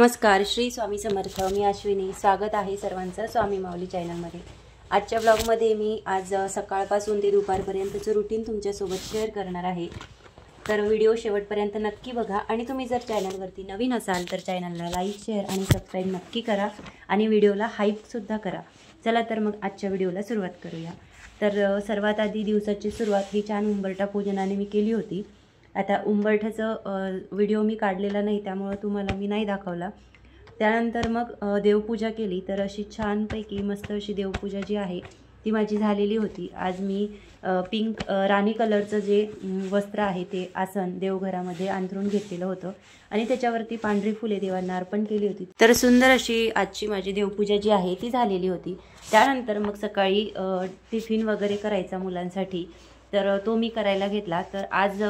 नमस्कार, श्री स्वामी समर्थ. मी अश्विनी. स्वागत आहे सर्वांचं स्वामी माऊली चॅनलमध्ये. आजच्या ब्लॉगमध्ये मी आज सकाळपासून ते दुपारपर्यंतचं रुटीन तुमच्यासोबत शेअर करणार आहे. तर व्हिडिओ शेवटपर्यंत नक्की बघा आणि तुम्ही जर चॅनलवरती नवीन असाल तर चॅनलला लाईक, शेअर आणि सबस्क्राईब नक्की करा आणि व्हिडिओला हाईपसुद्धा करा. चला तर मग आजच्या व्हिडिओला सुरुवात करूया. तर सर्वात आधी दिवसाची सुरुवात ही छान उंबरठा पूजनाने मी केली होती. आता उंबरठ्याचं व्हिडिओ मी काढलेला नाही, त्यामुळं तुम्हाला मी नाही दाखवला. त्यानंतर मग देवपूजा केली. तर अशी छानपैकी मस्त अशी देवपूजा जी आहे ती माझी झालेली होती. आज मी पिंक राणी कलरचं जे वस्त्र आहे ते आसन देवघरामध्ये अंथरून घेतलेलं होतं आणि त्याच्यावरती पांढरी फुले देवांना अर्पण केली होती. तर सुंदर अशी आजची माझी देवपूजा जी आहे ती झालेली होती. त्यानंतर मग सकाळी टिफिन वगैरे करायचा मुलांसाठी, तर तो मी करायला घेतला. तर आज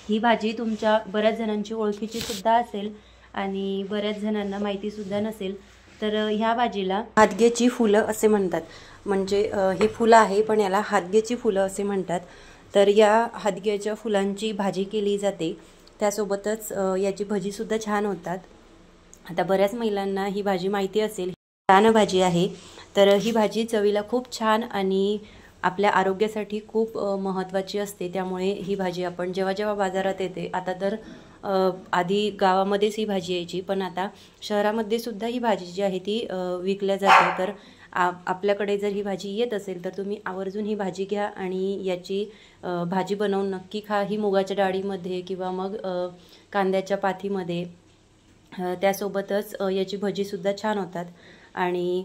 ही भाजी तुमच्या बऱ्याच जणांची ओळखीची सुद्धा असेल आणि बऱ्याच जणांना माहितीसुद्धा नसेल. तर ह्या भाजीला हादग्याची फुलं असे म्हणतात. म्हणजे हे फुलं आहे पण याला हादग्याची फुलं असे म्हणतात. तर या हादग्याच्या फुलांची भाजी केली जाते. त्यासोबतच याची भजीसुद्धा छान होतात. आता बऱ्याच महिलांना ही भाजी माहिती असेल. छान भाजी आहे. तर ही भाजी चवीला खूप छान आणि आपल्या आरोग्यासाठी खूप महत्त्वाची असते. त्यामुळे ही भाजी आपण जेव्हा जेव्हा बाजारात येते, आता तर आधी गावामध्येच ही भाजी यायची, पण आता शहरामध्ये सुद्धा ही भाजी जी आहे ती विकल्या जाते. तर आपल्याकडे जर ही भाजी येत असेल तर तुम्ही आवर्जून ही भाजी घ्या आणि याची भाजी बनवून नक्की खा. ही मुगाच्या डाळीमध्ये किंवा मग कांद्याच्या पाथीमध्ये. त्यासोबतच याची भजीसुद्धा छान होतात. आणि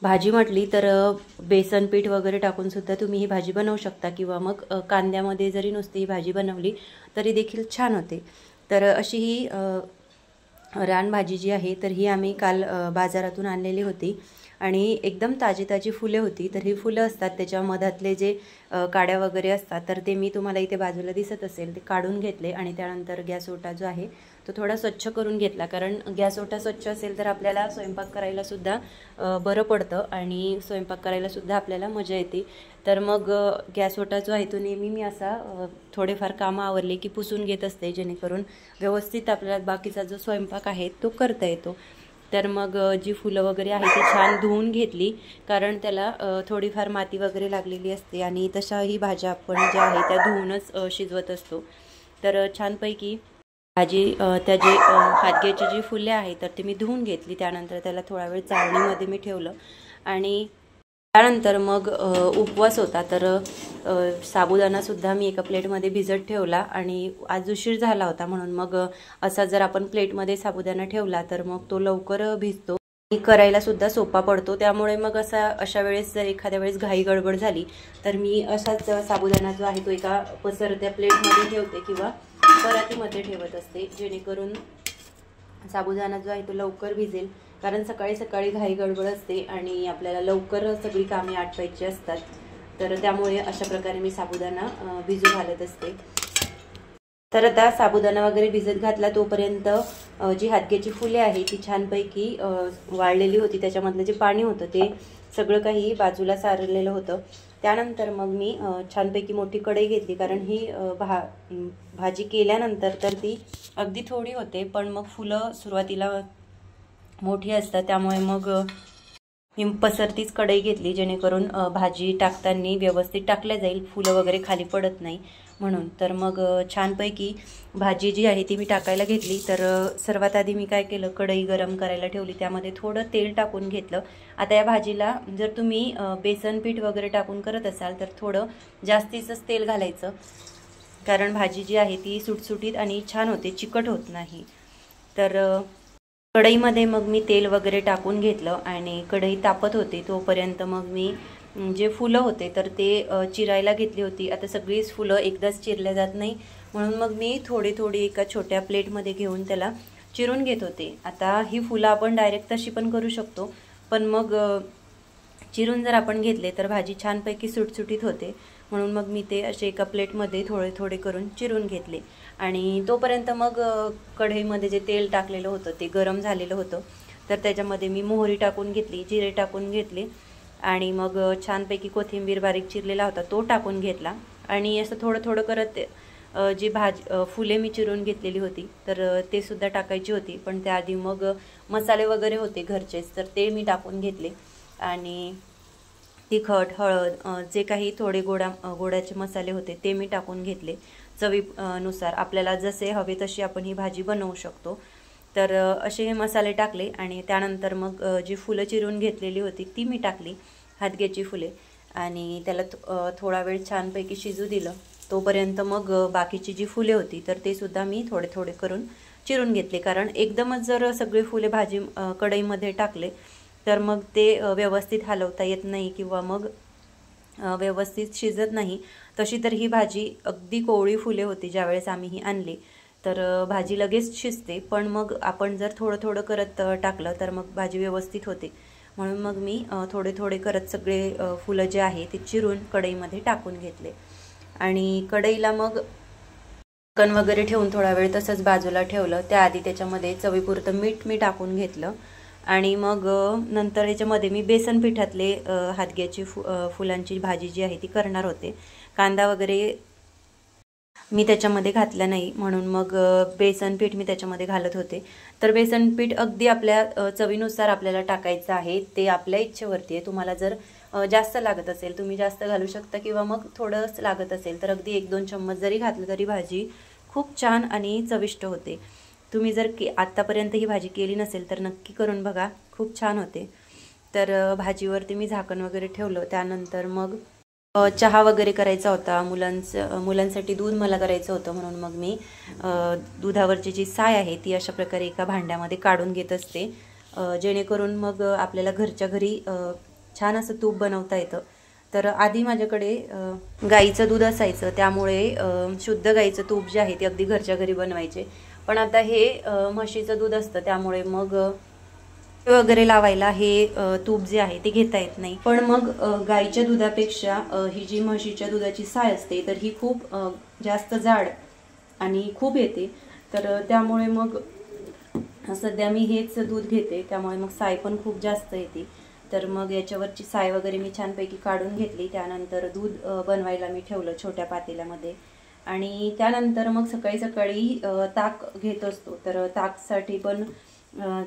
भाजी म्हटली तर बेसन पीठ वगैरे टाकून सुद्धा तुम्ही ही भाजी बनवू शकता किंवा मग कांद्यामध्ये जरी नुसती ही भाजी बनवली तरी देखील छान होते. तर अशी ही रानभाजी जी आहे तर ही आम्ही काल बाजारातून आणलेली होती आणि एकदम ताजी ताजी फुले होती. तर ही फुलं असतात त्याच्या मधातले जे काड्या वगैरे असतात तर ते मी तुम्हाला इथे बाजूला दिसत असेल ते काढून घेतले आणि त्यानंतर गॅस ओटा जो आहे तो थोडा स्वच्छ करून घेतला. कारण गॅस ओटा स्वच्छ असेल तर आपल्याला स्वयंपाक करायलासुद्धा बरं पडतं आणि स्वयंपाक करायलासुद्धा आपल्याला मजा येते. तर मग गॅस ओटा जो आहे तो नेहमी मी असा थोडेफार कामं आवरले की पुसून घेत असते, जेणेकरून व्यवस्थित आपल्याला बाकीचा जो स्वयंपाक आहे तो करता येतो. तर मग जी फुलं वगैरे आहे ती छान धुवून घेतली, कारण त्याला थोडीफार माती वगैरे लागलेली असते आणि तशा ही भाज्या आपण ज्या आहे त्या धुवूनच शिजवत असतो. तर छानपैकी भाजी त्याची हादग्याची जी फुले आहे तर ती मी धुवून घेतली. त्यानंतर त्याला थोडा वेळ चाळणीमध्ये मी ठेवलं आणि त्यानंतर मग उपवास होता तर साबुदाणासुद्धा मी एका प्लेटमध्ये भिजत ठेवला आणि आज उशीर झाला होता म्हणून मग असा जर आपण प्लेटमध्ये साबुदाणा ठेवला तर मग तो लवकर भिजतो आणि करायलासुद्धा सोपा पडतो. त्यामुळे मग अशा वेळेस जर एखाद्या वेळेस घाई गडबड झाली तर मी असाच साबुदाणा जो आहे तो एका पसरत्या प्लेटमध्ये ठेवते किंवा परातीमध्ये ठेवत असते, जेणेकरून साबुदाणा जो आहे तो लवकर भिजेल. कारण सकाळी सकाळी घाई गडबड असते आणि आपल्याला लवकर सगळी कामे आटवायची असतात. तर त्यामुळे अशा प्रकारे मी साबुदाणा भिजू घालत असते. तर आता साबुदाणा वगैरे भिजत घातला तोपर्यंत जी हादग्याची फुले आहे ती छानपैकी वाळलेली होती. त्याच्यामधलं जे पाणी होतं ते सगळं काही बाजूला सारलेलं होतं. त्यानंतर मग मी छानपैकी मोठी कढई घेतली, कारण ही भाजी केल्यानंतर तर ती अगदी थोडी होते, पण मग फुलं सुरुवातीला मोठी असतात. त्यामुळे मग मी पसरतीच कढई घेतली, जेणेकरून भाजी टाकताना व्यवस्थित टाकल्या जाईल, फुलं वगैरे खाली पडत नाही म्हणून. तर मग छानपैकी भाजी जी आहे ती मी टाकायला घेतली. तर सर्वात आधी मी काय केलं, कढई गरम करायला ठेवली, त्यामध्ये थोडं तेल टाकून घेतलं. आता या भाजीला जर तुम्ही बेसन पीठ वगैरे टाकून करत असाल तर थोडं जास्तीचंच तेल घालायचं, कारण भाजी जी आहे ती सुटसुटीत आणि छान होते, चिकट होत नाही. तर कढईमध्ये मग मी तेल वगैरे टाकून घेतलं आणि कढई तापत होते तोपर्यंत मग मी जे फुलं होते तर ते चिरायला घेतली होती. आता सगळीच फुलं एकदाच चिरल्या जात नाही, म्हणून मग मी थोडी थोडी एका छोट्या प्लेटमध्ये घेऊन त्याला चिरून घेत होते. आता ही फुलं आपण डायरेक्ट तशी पण करू शकतो, पण मग चिरून जर आपण घेतले तर भाजी छानपैकी सुटसुटीत होते. म्हणून मग मी ते असे एका प्लेटमध्ये थोडे थोडे करून चिरून घेतले आणि तोपर्यंत मग कढईमध्ये जे तेल टाकलेलं होतं ते गरम झालेलं होतं. तर त्याच्यामध्ये मी मोहरी टाकून घेतली, जिरे टाकून घेतले आणि मग छानपैकी कोथिंबीर बारीक चिरलेला होता तो टाकून घेतला आणि असं थोडं थोडं करत जी फुले मी चिरून घेतलेली होती तर ते सुद्धा टाकायची होती, पण त्याआधी मग मसाले वगैरे होते घरचेच तर ते मी टाकून घेतले. आणि तिखट, हळद, जे काही थोडे गोडाचे मसाले होते ते मी टाकून घेतले चवीनुसार. आपल्याला जसे हवे तशी आपण ही भाजी बनवू शकतो. तर असे हे मसाले टाकले आणि त्यानंतर मग जी फुलं चिरून घेतलेली होती ती मी टाकली, हादग्याची फुले, आणि त्याला थोडा वेळ छानपैकी शिजू दिलं. तोपर्यंत मग बाकीची जी फुले होती तर ते सुद्धा मी थोडे थोडे करून चिरून घेतले, कारण एकदमच जर सगळे फुले भाजी कढईमध्ये टाकले तर मग ते व्यवस्थित हलवता येत नाही किंवा मग व्यवस्थित शिजत नाही. तशी तर ही भाजी अगदी कोवळी फुले होती ज्यावेळेस आम्ही ही आणली, तर भाजी लगेच शिजते. पण मग आपण जर थोडं थोडं करत टाकलं तर मग भाजी व्यवस्थित होते. म्हणून मग मी थोडे थोडे करत सगळे फुलं जे आहे ते चिरून कढईमध्ये टाकून घेतले. आणि कढईला मग झाकण वगैरे ठेवून थोडा वेळ तसंच बाजूला ठेवलं. त्याआधी त्याच्यामध्ये चवीपुरतं मीठ मी टाकून घेतलं आणि मग नंतर ह्याच्यामध्ये मी बेसन पिठातले हादग्याची फुलांची भाजी जी आहे ती करणार होते. कांदा वगैरे मी त्याच्यामध्ये घातला नाही, म्हणून मग बेसन पीठ मी त्याच्यामध्ये घालत होते. तर बेसन पीठ अगदी आपल्या चवीनुसार आपल्याला टाकायचं आहे, ते आपल्या इच्छेवरती आहे. तुम्हाला जर जास्त लागत असेल तुम्ही जास्त घालू शकता किंवा मग थोडंच लागत असेल तर अगदी 1-2 चम्मच जरी घातलं तरी भाजी खूप छान आणि चविष्ट होते. तुम्ही जर आत्तापर्यंत ही भाजी केली नसेल तर नक्की करून बघा, खूप छान होते. तर भाजीवरती मी झाकण वगैरे ठेवलं. त्यानंतर मग चहा वगैरे करायचा होता. मुलांसाठी दूध मला करायचं होतं, म्हणून मग मी दुधावरची जी साय आहे ती अशा प्रकारे एका भांड्यामध्ये काढून घेत असते, जेणेकरून मग आपल्याला घरच्या घरी छान असं तूप बनवता येतं. तर आधी माझ्याकडे गाईचं दूध असायचं, त्यामुळे शुद्ध गाईचं तूप जे आहे ते अगदी घरच्या घरी बनवायचे. पण आता हे म्हशीचं दूध असतं, त्यामुळे मग वगैरे लावायला हे तूप जे आहे ते घेता येत नाही. पण मग गाईच्या दुधापेक्षा ही जी म्हशीच्या दुधाची साय असते तर ही खूप जास्त जाड आणि खूप येते. तर त्यामुळे मग सध्या मी हेच दूध घेते, त्यामुळे मग साय पण खूप जास्त येते. तर मग याच्यावरची साय वगैरे मी छानपैकी काढून घेतली. त्यानंतर दूध बनवायला मी ठेवलं छोट्या पातेल्यामध्ये. आणि त्यानंतर मग सकाळी सकाळी ताक घेत असतो. तर ताकसाठी पण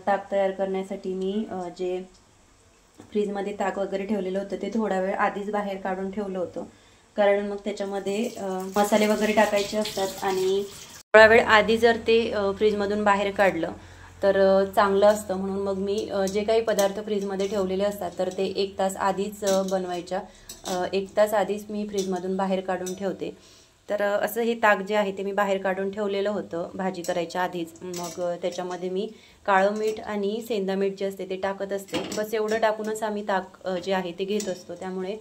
ताक तयार करण्यासाठी मी जे फ्रीजमध्ये ताक वगैरे ठेवलेलं होतं ते थोडा वेळ आधीच बाहेर काढून ठेवलं होतं, कारण मग त्याच्यामध्ये मसाले वगैरे टाकायचे असतात आणि थोडा वेळ आधी जर ते फ्रीजमधून बाहेर काढलं तर चांगलं असतं. म्हणून मग मी जे काही पदार्थ फ्रीजमध्ये ठेवलेले असतात तर ते 1 तास आधीच बनवायच्या 1 तास आधीच मी फ्रीजमधून बाहेर काढून ठेवते. तर असं हे ताक जे आहे ते मी बाहेर काढून ठेवलेलं होतं भाजी करायच्या आधीच. मग त्याच्यामध्ये मी काळं मीठ आणि सेंधा मीठ जे असते ते टाकत असते. बस एवढं टाकूनच आम्ही ताक जे आहे ते घेत असतो, त्यामुळे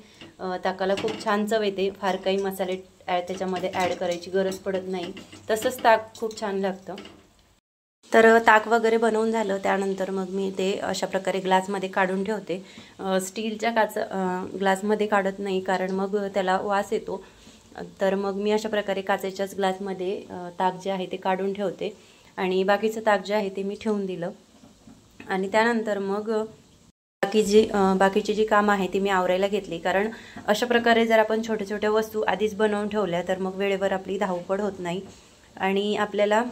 ताकाला खूप छान चव येते. फार काही मसाले त्याच्यामध्ये ॲड करायची गरज पडत नाही, तसंच ताक खूप छान लागतं. तर ताक वगैरे बनवून झालं. त्यानंतर मग मी ते अशा प्रकारे ग्लासमध्ये काढून ठेवते. स्टीलच्या ग्लासमध्ये काढत नाही, कारण मग त्याला वास येतो. तर मग मी अशा प्रकारे काचेच्याच ग्लासमध्ये ताक जे आहे ते काढून ठेवते आणि बाकीचं ताक जे आहे ते मी ठेवून दिलं. आणि त्यानंतर मग बाकीची जी कामं आहे ती मी आवरायला घेतली, कारण अशा प्रकारे जर आपण छोट्या छोट्या वस्तू आधीच बनवून ठेवल्या तर मग वेळेवर आपली धावपळ होत नाही आणि आपल्याला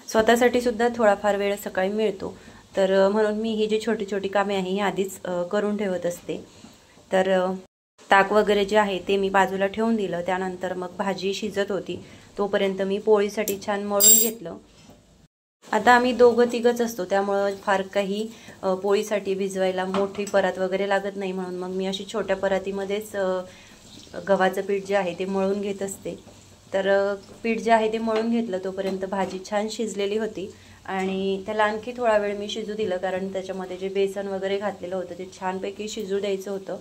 स्वतःसाठी सुद्धा थोडाफार वेळ सकाळी मिळतो. तर म्हणून मी ही जी छोटी छोटी कामे आहे ही आधीच करून ठेवत असते. तर ताक वगैरे जे आहे ते मी बाजूला ठेवून दिलं. त्यानंतर मग भाजी शिजत होती तोपर्यंत मी पोळीसाठी छान मळून घेतलं. आता आम्ही दोघं तिघंच असतो, त्यामुळं फार काही पोळीसाठी भिजवायला मोठी परात वगैरे लागत नाही, म्हणून मग मी अशी छोट्या परातीमध्येच गव्हाचं पीठ जे आहे ते मळून घेत असते. तर पीठ जे आहे ते मळून घेतलं तोपर्यंत भाजी छान शिजलेली होती आणि त्याला आणखी थोडा वेळ मी शिजू दिलं, कारण त्याच्यामध्ये जे बेसन वगैरे घातलेलं होतं ते छानपैकी शिजू द्यायचं होतं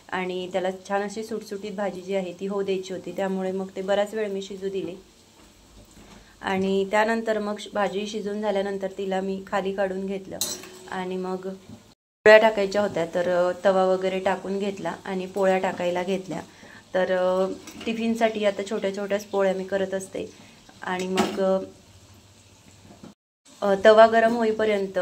आणि त्याला छान अशी सुटसुटीत भाजी जी आहे ती होऊ द्यायची होती. त्यामुळे मग ते बराच वेळ मी शिजू दिले आणि त्यानंतर मग भाजी शिजून झाल्यानंतर तिला मी खाली काढून घेतलं आणि मग पोळ्या टाकायच्या होत्या. तर तवा वगैरे टाकून घेतला आणि पोळ्या टाकायला घेतल्या. तर टिफिनसाठी आता छोट्या छोट्याच पोळ्या मी करत असते आणि मग तवा गरम होईपर्यंत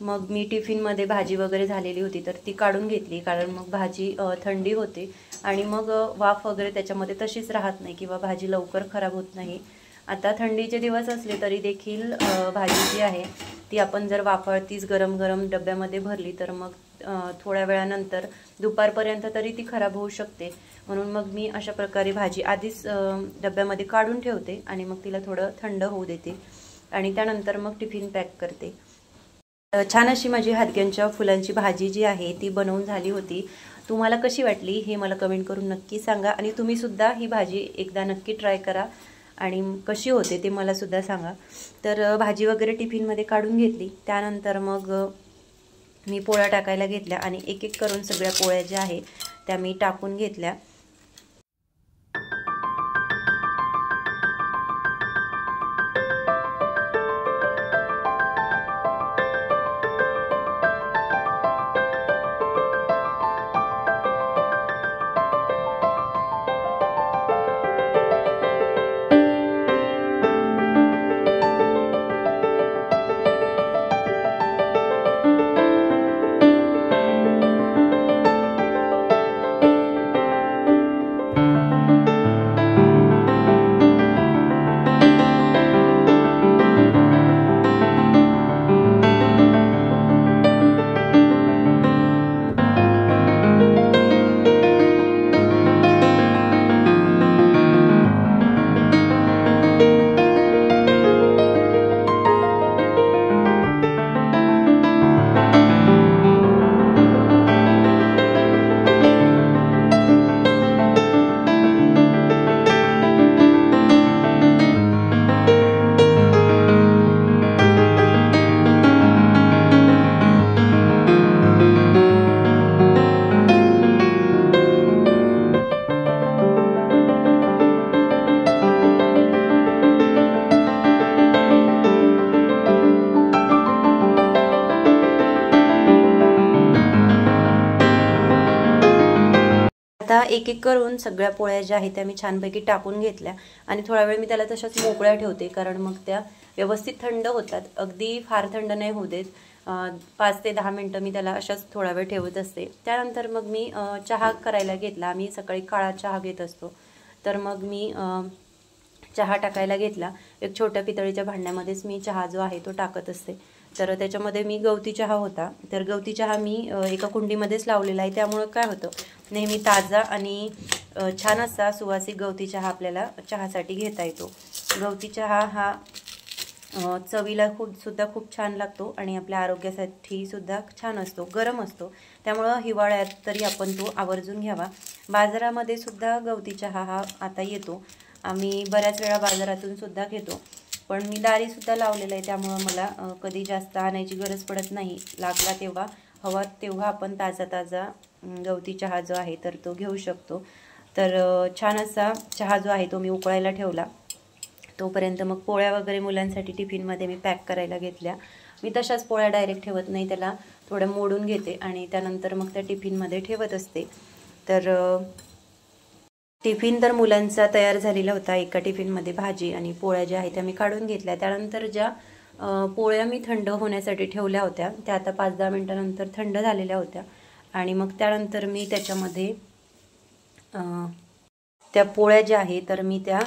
मग मी टिफिनमध्ये भाजी वगैरे झालेली होती तर ती काढून घेतली, कारण मग भाजी थंडी होते आणि मग वाफ वगैरे त्याच्यामध्ये तशीच राहत नाही किंवा भाजी लवकर खराब होत नाही। आता थंडीचे दिवस असले तरी देखील भाजी जी आहे ती आपण जर वाफळतीच गरम गरम डब्यामध्ये भरली तर मग थोड्या वेळानंतर दुपारपर्यंत तरी ती खराब होऊ शकते। म्हणून मग मी अशा प्रकारे भाजी आधीच डब्यामध्ये काढून ठेवते आणि मग तिला थोडं थंड होऊ देते आणि त्यानंतर मग टिफिन पॅक करते। छान अशी माझी हादग्यांच्या फुलांची भाजी जी आहे ती बनवून झाली होती। तुम्हाला कशी वाटली हे मला कमेंट करून नक्की सांगा आणि तुम्ही सुद्धा ही भाजी एकदा नक्की ट्राय करा आणि कशी होते ते मला सुद्धा सांगा। तर भाजी वगैरे टिफिनमध्ये काढून घेतली, त्यानंतर मग मी पोळ्या टाकायला घेतल्या आणि एक एक करून सगळ्या पोळ्या ज्या आहे त्या मी टाकून घेतल्या। आता एक एक करून सगळ्या पोळ्या ज्या आहेत त्या मी छानपैकी टाकून घेतल्या आणि थोडा वेळ मी त्याला तशाच मोकळ्या ठेवते, कारण मग त्या व्यवस्थित थंड होतात। अगदी फार थंड नाही होऊ देत, 5 ते 10 मिनिटं मी त्याला अशाच थोडा वेळ ठेवत असते। त्यानंतर मग मी चहा करायला घेतला। मी सकाळी काळा चहा घेत असतो, तर मग मी चहा टाकायला घेतला। एक छोट्या पितळीच्या भांड्यामध्येच मी चहा जो आहे तो टाकत असते। तर त्याच्यामध्ये मी गवती चहा होता, तर गवती चहा मी एका कुंडीमध्येच लावलेला आहे, त्यामुळे काय होतं नेहमी ताजा आणि छान असा सुवासिक गवती चहा आपल्याला चहासाठी घेता येतो। गवती चहा हा चवीला सुद्धा खूप छान लागतो आणि आपल्या आरोग्यासाठी सुद्धा छान असतो, गरम असतो, त्यामुळे हिवाळ्यात तरी आपण तो आवर्जून घ्यावा। बाजारामध्ये सुद्धा गवती चहा हा आता येतो, आम्ही बऱ्याच वेळा बाजारातून सुद्धा घेतो, पण मी दारी सुद्धा लावलेलं आहे, त्यामुळे मला कधी जास्त आणायची गरज पडत नाही। लागला तेव्हा हवा तेव्हा आपण ताजा ताजा गवती चहा जो आहे तर तो घेऊ शकतो। तर छान असा चहा जो आहे तो मी उकळायला ठेवला। तोपर्यंत मग पोळ्या वगैरे मुलांसाठी टिफिनमध्ये मी पॅक करायला घेतल्या। मी तशाच पोळ्या डायरेक्ट ठेवत नाही, त्याला थोडं मोडून घेते आणि त्यानंतर मग त्या टिफिनमध्ये ठेवत असते। तर टिफिन तर मुलांचा तयार झालेला होता। एका टिफिनमध्ये भाजी आणि पोळ्या ज्या आहेत त्या मी काढून घेतल्या। त्यानंतर ज्या पोळ्या मी थंड होण्यासाठी ठेवल्या होत्या त्या आता 5-10 मिनिटांनंतर थंड झालेल्या होत्या आणि मग त्यानंतर मी त्याच्यामध्ये त्या पोळ्या ज्या आहेत तर मी त्या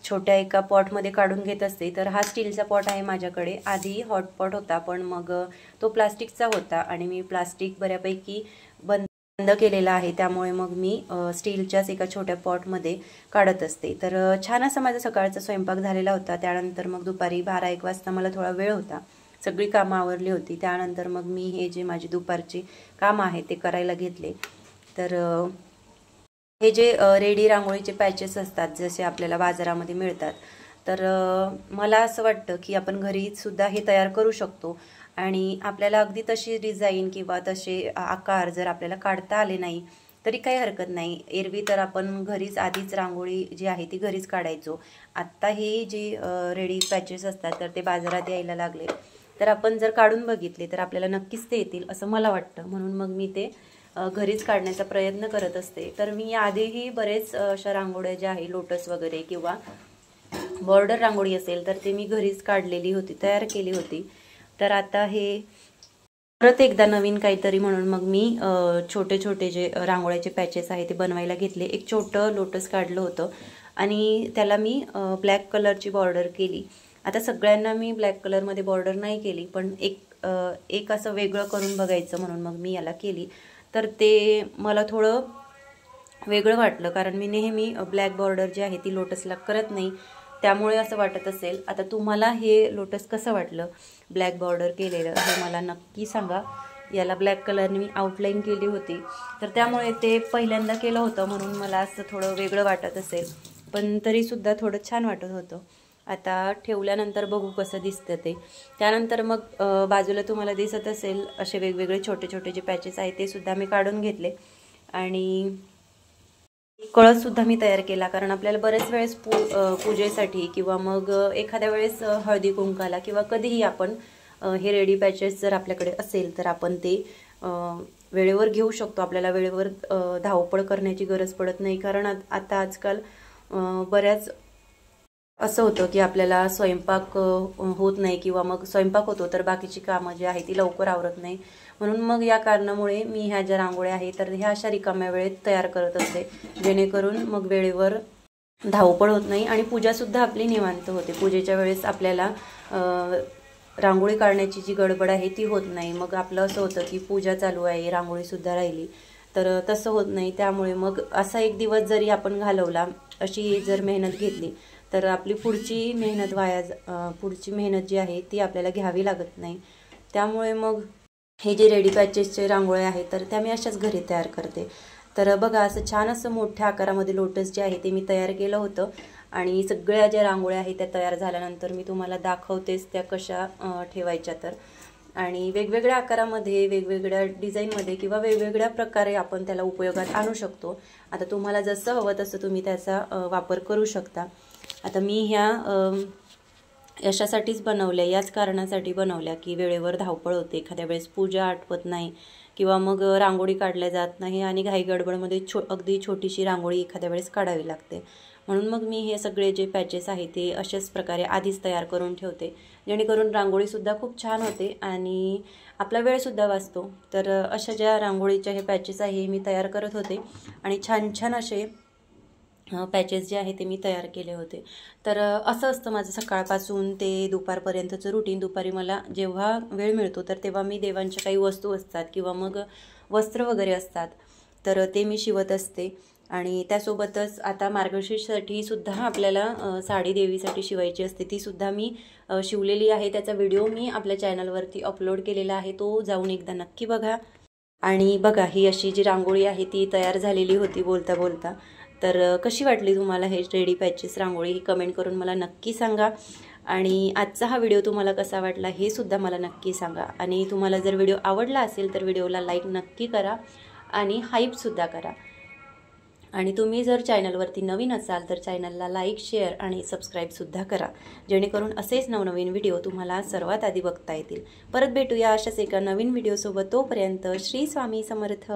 छोट्या एका पॉटमध्ये काढून घेत असते। तर हा स्टीलचा पॉट आहे माझ्याकडे, आधी हॉट पॉट होता पण मग तो प्लास्टिकचा होता आणि मी प्लास्टिक बऱ्यापैकी बंद केलेला आहे, त्यामुळे मग मी स्टीलच्याच एका छोट्या पॉटमध्ये काढत असते। तर छान असा माझा सकाळचा स्वयंपाक झालेला होता। त्यानंतर मग दुपारी 12-1 वाजता मला थोडा वेळ होता, सगळी कामं आवरली होती, त्यानंतर मग मी हे जे माझी दुपारची कामं आहे ते करायला घेतले। तर हे जे रेडी रांगोळीचे पॅचेस असतात जसे आपल्याला बाजारामध्ये मिळतात, तर मला असं वाटतं की आपण घरी सुद्धा हे तयार करू शकतो आणि आपल्याला अगदी तशी डिझाईन किंवा तसे आकार जर आपल्याला काढता आले नाही तरी काही हरकत नाही। एरवी तर आपण घरीच आधीच रांगोळी जी आहे ती घरीच काढायचो, आत्ता हे जी रेडी पॅचेस असतात तर ते बाजारात यायला लागले, तर आपण जर काढून बघितले तर आपल्याला नक्कीच ते येतील असं मला वाटतं। म्हणून मग मी ते घरीच काढण्याचा प्रयत्न करत असते। तर मी आधीही बरेच अशा रांगोळ्या ज्या आहे लोटस वगैरे किंवा बॉर्डर रांगोळी असेल तर ते मी घरीच काढलेली होती, तयार केली होती। तर आता हे परत एकदा नवीन काहीतरी म्हणून मग मी छोटे छोटे जे रांगोळ्याचे पॅचेस आहे ते बनवायला घेतले। एक छोटं लोटस काढलं होतं आणि त्याला मी ब्लॅक कलरची बॉर्डर केली। आता सगळ्यांना मी ब्लॅक कलरमध्ये बॉर्डर नाही केली, पण एक असं वेगळं करून बघायचं म्हणून मग मी याला केली। तर ते मला थोडं वेगळं वाटलं, कारण मी नेहमी ब्लॅक बॉर्डर जी आहे ती लोटसला करत नाही, त्यामुळे असं वाटत असेल। आता तुम्हाला हे लोटस कसं वाटलं ब्लॅक बॉर्डर केलेलं हे मला नक्की सांगा। याला ब्लॅक कलरने मी आउटलाईन केली होती, तर त्यामुळे ते पहिल्यांदा केलं होतं म्हणून मला असं थोडं वेगळं वाटत असेल, पण तरीसुद्धा थोडं छान वाटत होतं। आता ठेवल्यानंतर बघू कसं दिसतं ते। त्यानंतर मग बाजूला तुम्हाला दिसत असेल असे वेगवेगळे छोटे छोटे जे पॅचेस आहेत ते सुद्धा मी काढून घेतले आणि कळससुद्धा मी तयार केला, कारण आपल्याला बरेच वेळेस पूजेसाठी किंवा मग एखाद्या वेळेस हळदी कुंकाला किंवा कधीही आपण हे रेडी पॅचेस जर आपल्याकडे असेल तर आपण ते वेळेवर घेऊ शकतो। आपल्याला वेळेवर धावपळ करण्याची गरज पडत नाही, कारण आता आजकाल बऱ्याच असं होतं की आपल्याला स्वयंपाक होत नाही किंवा मग स्वयंपाक होतो तर बाकीची कामं जी आहे ती लवकर आवरत नाही। म्हणून मग या कारणामुळे मी ह्या ज्या रांगोळ्या आहेत तर ह्या अशा रिकाम्या वेळेत तयार करत असते, जेणेकरून मग वेळेवर धावपळ होत नाही आणि पूजासुद्धा आपली निवांत होते। पूजेच्या वेळेस आपल्याला रांगोळी काढण्याची जी गडबड आहे ती होत नाही। मग आपलं असं होतं की पूजा चालू आहे, रांगोळीसुद्धा राहिली, तर तसं होत नाही। त्यामुळे मग असा एक दिवस जरी आपण घालवला, अशी जर मेहनत घेतली तर आपली पुढची मेहनत जी आहे ती आपल्याला घ्यावी लागत नाही। त्यामुळे मग हे जे रेडी पॅचेसचे रांगोळ्या आहेत तर त्या मी अशाच घरी तयार करते। तर बघा असं छान असं मोठ्या आकारामध्ये लोटस जे आहे ते मी तयार केलं होतं आणि सगळ्या ज्या रांगोळ्या आहेत त्या तयार झाल्यानंतर मी तुम्हाला दाखवतेच त्या कशा ठेवायच्या तर। आणि वेगवेगळ्या आकारामध्ये, वेगवेगळ्या डिझाईनमध्ये किंवा वेगवेगळ्या प्रकारे आपण त्याला उपयोगात आणू शकतो। आता तुम्हाला जसं हवं तसं तुम्ही त्याचा वापर करू शकता। आता मी ह्या यशासाठीच बनवल्या, याच कारणासाठी बनवल्या की वेळेवर धावपळ होते, एखाद्या वेळेस पूजा आठवत नाही किंवा मग रांगोळी काढल्या जात नाही आणि घाई गडबडमध्ये अगदी छोटीशी रांगोळी एखाद्या वेळेस काढावी लागते। म्हणून मग मी हे सगळे जे पॅचेस आहेत ते अशाच प्रकारे आधीच तयार करून ठेवते, जेणेकरून रांगोळीसुद्धा खूप छान होते आणि आपला वेळसुद्धा वाचतो। तर अशा ज्या रांगोळीच्या हे पॅचेस आहे मी तयार करत होते आणि छान छान असे पॅचेस जे आहे ते मी तयार केले होते। तर असं असतं माझं सकाळपासून ते दुपारपर्यंतचं रुटीन। दुपारी मला जेव्हा वेळ मिळतो तर तेव्हा मी देवांच्या काही वस्तू असतात किंवा मग वस्त्र वगैरे असतात तर ते मी शिवत असते। आणि त्यासोबतच आता मार्गशीर्षसाठी सुद्धा आपल्याला साडी देवीसाठी शिवायची असते, ती सुद्धा मी शिवलेली आहे। त्याचा व्हिडिओ मी आपल्या चॅनलवरती अपलोड केलेला आहे, तो जाऊन एकदा नक्की बघा। आणि बघा ही अशी जी रांगोळी आहे ती तयार झालेली होती बोलता बोलता। तर कशी वाटली तुम्हाला हे रेडी पॅचेस रांगोळी ही कमेंट करून मला नक्की सांगा। आणि आजचा हा व्हिडिओ तुम्हाला कसा वाटला हे सुद्धा मला नक्की सांगा। आणि तुम्हाला जर व्हिडिओ आवडला असेल तर व्हिडिओला लाईक नक्की करा आणि हाईपसुद्धा करा। आणि तुम्ही जर चॅनलवरती नवीन असाल तर चॅनलला लाईक, शेअर आणि सबस्क्राईबसुद्धा करा, जेणेकरून असेच नवनवीन व्हिडिओ तुम्हाला सर्वात आधी बघता येतील। परत भेटूया अशाच एका नवीन व्हिडिओसोबत, तोपर्यंत श्री स्वामी समर्थ।